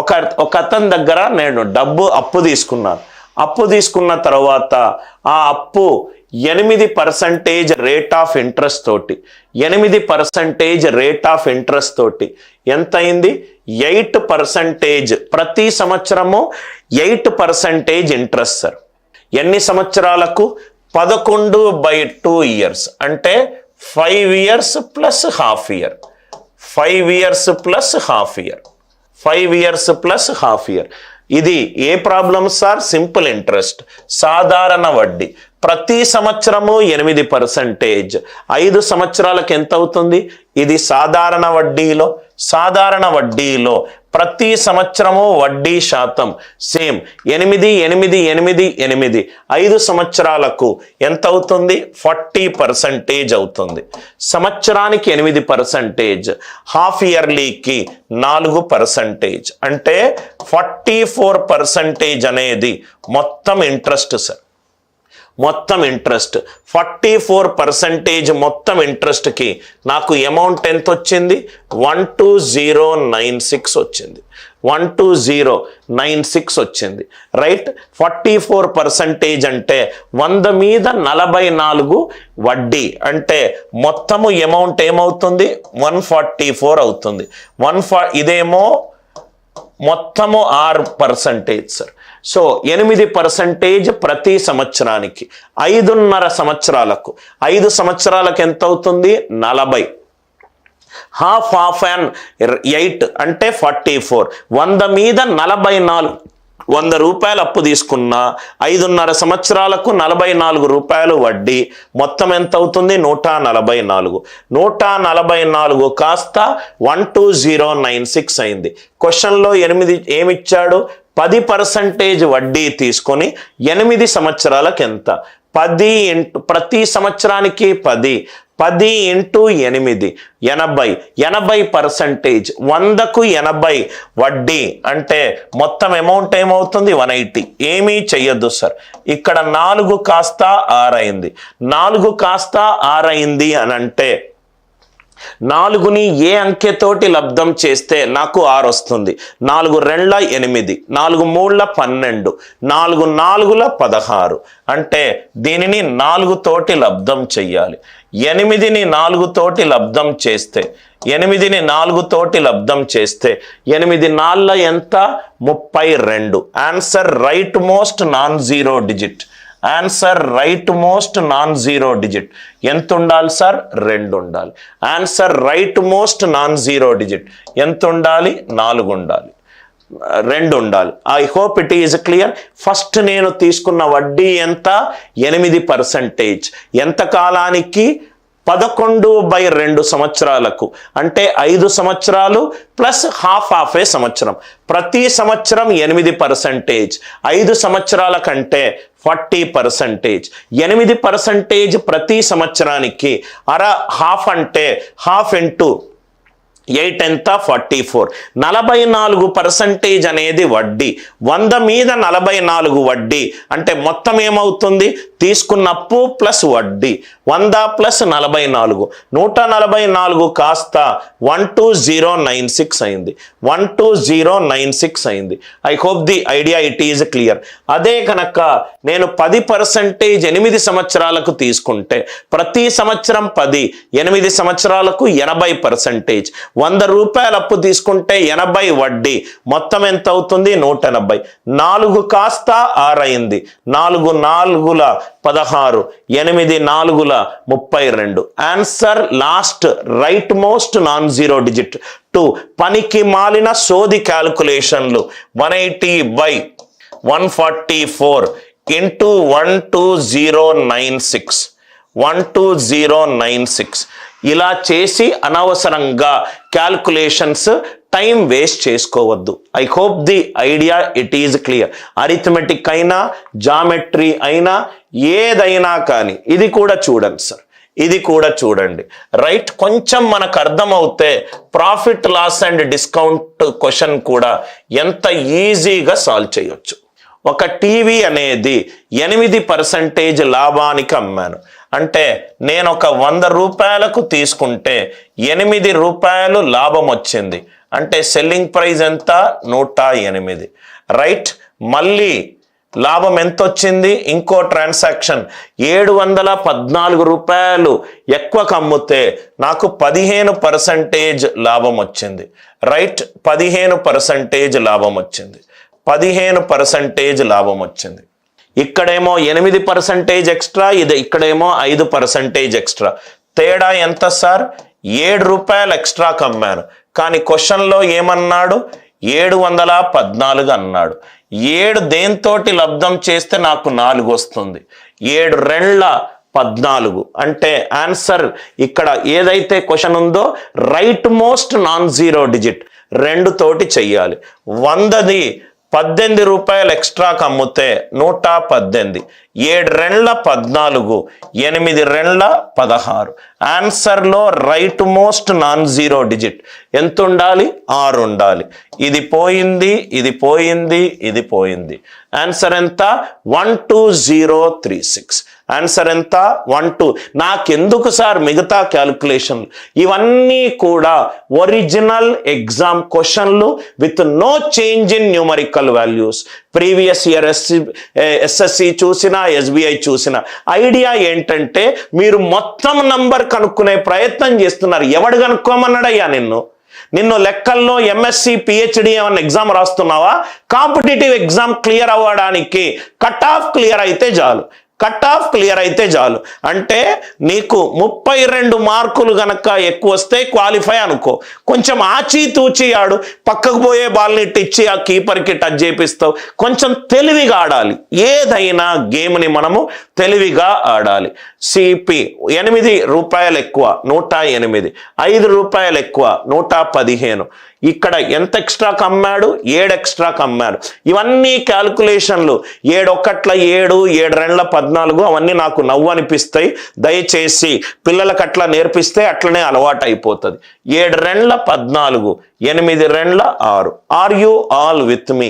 ఒక అతని దగ్గర నేను డబ్బు అప్పు తీసుకున్నాను. అప్పు తీసుకున్న తర్వాత ఆ అప్పు 8% రేట్ ఆఫ్ ఇంట్రెస్ట్ తోటి 8% రేట్ ఆఫ్ ఇంట్రెస్ట్ తోటి ఎంత అయింది? 8%. ప్రతి సంవత్సరము 8% ఇంట్రెస్ట్ సార్. ఎన్ని సంవత్సరాలకు? 11/2 ఇయర్స్, అంటే 5 years plus half year. 5 years plus half year. 5 years plus half year. ఇది ఏ ప్రాబ్లం సార్? సింపుల్ ఇంట్రెస్ట్, సాధారణ వడ్డీ. ప్రతి సంవత్సరము 8%. 5 సంవత్సరాలకు ఎంత అవుతుంది? ఇది సాధారణ వడ్డీలో. సాధారణ వడ్డీలో ప్రతి సంవత్సరము వడ్డీ శాతం సేమ్ 8, 8, 8, 8. 5 సంవత్సరాలకు ఎంత అవుతుంది? 40% అవుతుంది. సంవత్సరానికి 8%, హాఫ్ ఇయర్లీకి 4%, అంటే 44% అనేది మొత్తం ఇంట్రెస్ట్ సార్. మొత్తం ఇంట్రెస్ట్ 44% మొత్తం ఇంట్రెస్ట్కి నాకు అమౌంట్ ఎంత వచ్చింది? 12096 వచ్చింది. 12096 వచ్చింది. రైట్. 44% అంటే 100 మీద 44 వడ్డీ, అంటే మొత్తము అమౌంట్ ఏమవుతుంది? 144 అవుతుంది. ఇదేమో మొత్తము 6% సార్. సో 8% ప్రతి సంవత్సరానికి. 5.5 సంవత్సరాలకు. 5 సంవత్సరాలకు ఎంత అవుతుంది? 40. హాఫ్ అండ్ 8 అంటే 44. 100 మీద 44. 100 రూపాయలు అప్పు తీసుకున్నా 5.5 సంవత్సరాలకు 44 రూపాయలు వడ్డీ. మొత్తం ఎంత అవుతుంది? 144. 144 కాస్త 12096 అయింది. క్వశ్చన్లో 8 ఏమిచ్చాడు? 10% వడ్డీ తీసుకొని 8 సంవత్సరాలకు ఎంత? 10 ప్రతి సంవత్సరానికి 10. 10 × 8 80. 80%. 100కు 80 వడ్డీ, అంటే మొత్తం అమౌంట్ ఏమవుతుంది? 180. ఏమీ చెయ్యొద్దు సార్. ఇక్కడ 4 కాస్త 6 అయింది. 4 కాస్త 6 అయింది అని అంటే 4ని ఏ అంకెతోటి లబ్ధం చేస్తే నాకు 6 వస్తుంది? 4 2 8, 4 3 12, 4 4 16. అంటే దీనిని 4 తోటి లబ్ధం చెయ్యాలి. 8ని 4 తోటి లబ్ధం చేస్తే 8ని 4 తోటి లబ్ధం చేస్తే 8 4 ఎంత? 32. Answer right most non zero digit. Answer right most non zero digit ఎంత ఉండాలి సార్? 2 ఉండాలి. Answer right most non zero digit ఎంత ఉండాలి? 4 ఉండాలి. 2 ఉండాలి. I hope it is clear. First నేను తీసుకున్న వడ్డీ ఎంత? 8%. ఎంత కాలానికి? 11/2 సంవత్సరాలకు, అంటే 5 సంవత్సరాలు ప్లస్ హాఫ్ ఏ సంవత్సరం. ప్రతి సంవత్సరం 8%. 5 సంవత్సరాల కంటే 40%. 8% ప్రతి సంవత్సరానికి. హాఫ్ అంటే హాఫ్ ఇంటూ 8 ఎంత? 44. 44% అనేది వడ్డీ. 100 మీద 44 వడ్డీ, అంటే మొత్తం ఏమవుతుంది? తీసుకున్న అప్పు ప్లస్ వడ్డీ. 100 ప్లస్ 44. 144 కాస్త 12096 అయింది. 12096 అయింది. I hope the idea it is clear. అదే కనుక నేను 10% 8 సంవత్సరాలకు తీసుకుంటే ప్రతి సంవత్సరం 10, 8 సంవత్సరాలకు 80%. 100 రూపాయలు అప్పు తీసుకుంటే 80 వడ్డీ. మొత్తం ఎంత అవుతుంది? 180. 4 కాస్త 6 అయింది. 4 4 16, 8 4 32. Answer last right most non zero digit 2. పనికి మాలిన సోది క్యాల్కులేషన్లు 180/144 ఇంటూ 12096. 12096 ఇలా చేసి అనవసరంగా క్యాల్కులేషన్స్ టైం వేస్ట్ చేసుకోవద్దు. I hope the idea it is clear. Arithmetic అయినా జామెట్రీ అయినా ఏదైనా కానీ ఇది కూడా చూడండి సార్. ఇది కూడా చూడండి. రైట్. కొంచెం మనకు అర్థమవుతే profit loss and discount question కూడా ఎంత ఈజీగా సాల్వ్ చేయొచ్చు. ఒక టీవీ అనేది 8% లాభానికి అమ్మాను. అంటే నేను ఒక 100 రూపాయలకు తీసుకుంటే 8 రూపాయలు లాభం వచ్చింది. అంటే సెల్లింగ్ ప్రైస్ ఎంత 108. రైట్, మళ్ళీ లాభం ఎంత వచ్చింది? ఇంకో ట్రాన్సాక్షన్ 714 రూపాయలు ఎక్కువకు అమ్ముతే నాకు 15% లాభం వచ్చింది. రైట్, 15% లాభం వచ్చింది. 15% లాభం వచ్చింది. ఇక్కడేమో 8% ఎక్స్ట్రా, ఇక్కడేమో 5% ఎక్స్ట్రా. తేడా ఎంత సార్? 7 రూపాయలు ఎక్స్ట్రా కమ్మాను. కానీ క్వశ్చన్లో ఏమన్నాడు? 714 అన్నాడు. 7 దేంతోటి లబ్ధం చేస్తే నాకు 4 వస్తుంది. 7 రెండ్ల 14 అంటే ఆన్సర్ ఇక్కడ ఏదైతే క్వశ్చన్ ఉందో right most non zero digit 2 తోటి చెయ్యాలి. 100ది 18 రూపాయలు ఎక్స్ట్రాకి అమ్ముతే 118. 7 రెండ్ల 14, 8 రెండ్ల 16. ఆన్సర్లో right most non zero digit ఎంత ఉండాలి? 6 ఉండాలి. ఇది పోయింది, ఇది పోయింది, ఇది పోయింది. ఆన్సర్ ఎంత? 12036. ఆన్సర్ ఎంత? 12. నాకెందుకు సార్ మిగతా క్యాలిక్యులేషన్లు? ఇవన్నీ కూడా ఒరిజినల్ ఎగ్జామ్ క్వశ్చన్లు with no change in numerical values. Previous year SSC చూసినా, ఎస్బీఐ చూసిన ఐడియా ఏంటంటే మీరు మొత్తం నంబర్ కనుక్కునే ప్రయత్నం చేస్తున్నారు. ఎవడు కనుక్కోమన్నాడయ్యా నిన్ను లెక్కల్లో ఎంఎస్సి పిహెచ్డి ఏమన్నా ఎగ్జామ్ రాస్తున్నావా? కాంపిటేటివ్ ఎగ్జామ్ క్లియర్ అవ్వడానికి కట్ ఆఫ్ క్లియర్ అయితే చాలు. కట్ ఆఫ్ క్లియర్ అయితే చాలు. అంటే నీకు 32 మార్కులు గనక ఎక్కువ వస్తే క్వాలిఫై అనుకో. కొంచెం ఆచితూచి ఆడు, పక్కకు పోయే బాల్ని ఇచ్చి ఆ కీపర్కి టచ్ చేపిస్తావు. కొంచెం తెలివిగా ఆడాలి. ఏదైనా గేమ్ని మనము తెలివిగా ఆడాలి. సిపి 8 రూపాయలు ఎక్కువ 108, 5 రూపాయలు ఎక్కువ 115. ఇక్కడ ఎంత ఎక్స్ట్రాకి అమ్మాడు? 7 ఎక్స్ట్రాకి అమ్మాడు. ఇవన్నీ క్యాల్కులేషన్లు 7 ఒకట్ల 7, 7 రెండ్ల 14 అవన్నీ నాకు నవ్వు అనిపిస్తాయి. దయచేసి పిల్లలకు అట్లా నేర్పిస్తే అట్లనే అలవాటు అయిపోతుంది. 7 రెండ్ల 14, 8 రెండ్ల 6. Are you all with me?